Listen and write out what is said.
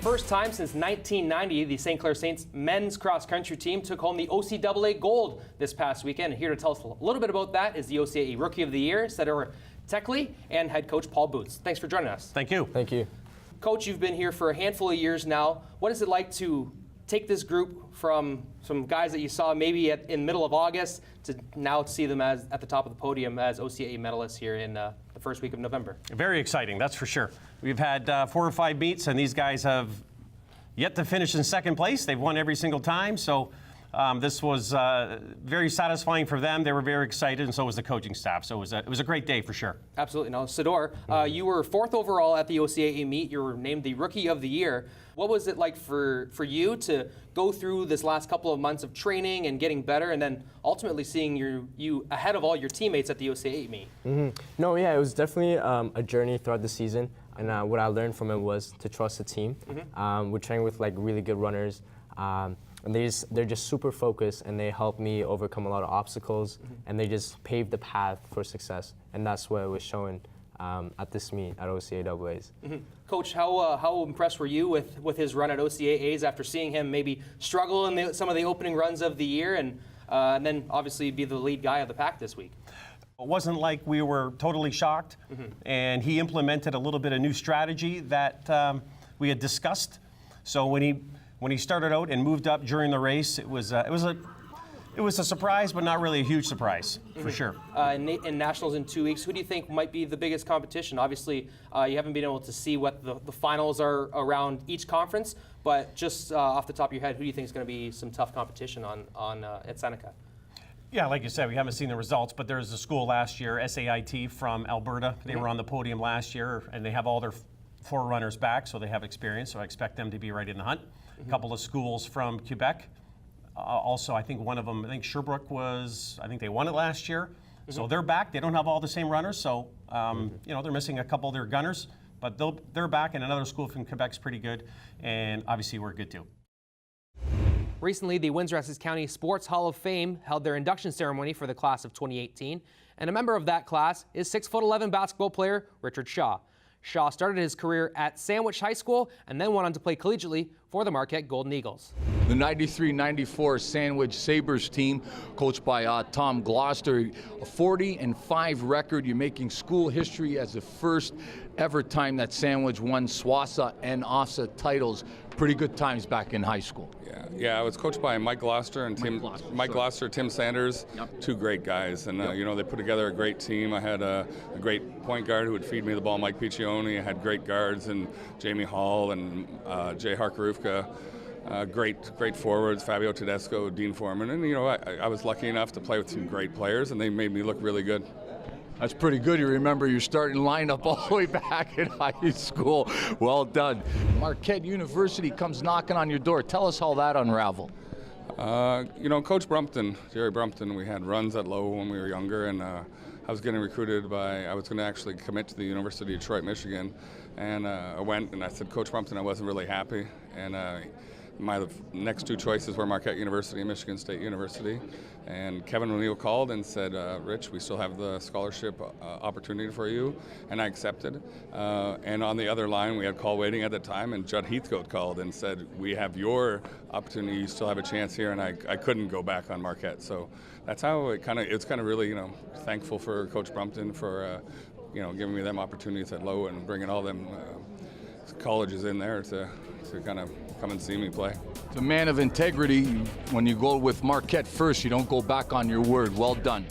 first time since 1990, the St.Clair Saints men's cross-country team took home the OCAA gold this past weekend. And here to tell us a little bit about that is the OCAA Rookie of the Year, Thador Tekhli, and head coach Paul Boots. Thanks for joining us. Thank you. Thank you. Coach, you've been here for a handful of years now. What is it like to take this group from some guys that you saw maybe in middle of August to now see them as at the top of the podium as OCAA medalists here in the first week of November? Very exciting, that's for sure. We've had 4 or 5 meets, and these guys have yet to finish in second place. They've won every single time, so this was very satisfying for them. They were very excited, and so was the coaching staff. So it was a great day for sure. Absolutely. Now, Thador, you were 4th overall at the OCAA meet. You were named the Rookie of the Year. What was it like for you to go through this last couple of months of training and getting better, and then ultimately seeing you ahead of all your teammates at the OCAA meet? No, yeah, it was definitely a journey throughout the season, and what I learned from it was to trust the team. We're training with like really good runners. And they're just super focused, and they help me overcome a lot of obstacles, and they just paved the path for success. And that's what was shown at this meet at OCAAs. Coach, how impressed were you with his run at OCAAs after seeing him maybe struggle in some of the opening runs of the year, and then obviously be the lead guy of the pack this week? It wasn't like we were totally shocked, and he implemented a little bit of new strategy that we had discussed. So when he started out and moved up during the race, it was a surprise, but not really a huge surprise, for sure. In Nationals in 2 weeks, who do you think might be the biggest competition? Obviously, you haven't been able to see what the finals are around each conference, but just off the top of your head, who do you think is going to be some tough competition at Seneca? Yeah, like you said, we haven't seen the results, but there's a school last year, SAIT from Alberta. They were on the podium last year, and they have all their 4 runners back, so they have experience, so I expect them to be right in the hunt. A couple of schools from Quebec. Also, I think one of them, Sherbrooke I think they won it last year. So they're back. They don't have all the same runners, so they're missing a couple of their gunners, but they're back, and another school from Quebec's pretty good, and obviously we're good too. Recently, the Windsor Essex County Sports Hall of Fame held their induction ceremony for the class of 2018, and a member of that class is 6'11" basketball player Richard Shaw. Shaw started his career at Sandwich High School and then went on to play collegiately for the Marquette Golden Eagles. The 93-94 Sandwich Sabres team, coached by Tom Gloucester, a 40-5 record. You're making school history as the first ever time that Sandwich won SWASA and OFSA titles. Pretty good times back in high school. Yeah, I was coached by Mike Gloucester and Mike Gloucester, Tim Sanders, 2 great guys, and they put together a great team. I had a great point guard who would feed me the ball, Mike Piccioni. I had great guards and Jamie Hall and Jay Harkarufka. Great forwards, Fabio Tedesco, Dean Foreman, and I was lucky enough to play with some great players, and they made me look really good. That's pretty good. You remember your starting lineup all the way back in high school. Well done. Marquette University comes knocking on your door. Tell us how that unraveled. Coach Brumpton, Jerry Brumpton, we had runs at Low when we were younger, and I was getting recruited I was going to actually commit to the University of Detroit, Michigan, and I went and I said, Coach Brumpton, I wasn't really happy, and my next 2 choices were Marquette University and Michigan State University. And Kevin O'Neill called and said, Rich, we still have the scholarship opportunity for you, and I accepted. And on the other line, we had call waiting at the time, and Judd Heathcote called and said, we have your opportunity, you still have a chance here, and I couldn't go back on Marquette. So that's how it's kind of really, thankful for Coach Brumpton for, giving me them opportunities at Low and bringing all them colleges in there to kind of come and see me play. It's a man of integrity. When you go with Marquette first, you don't go back on your word. Well done.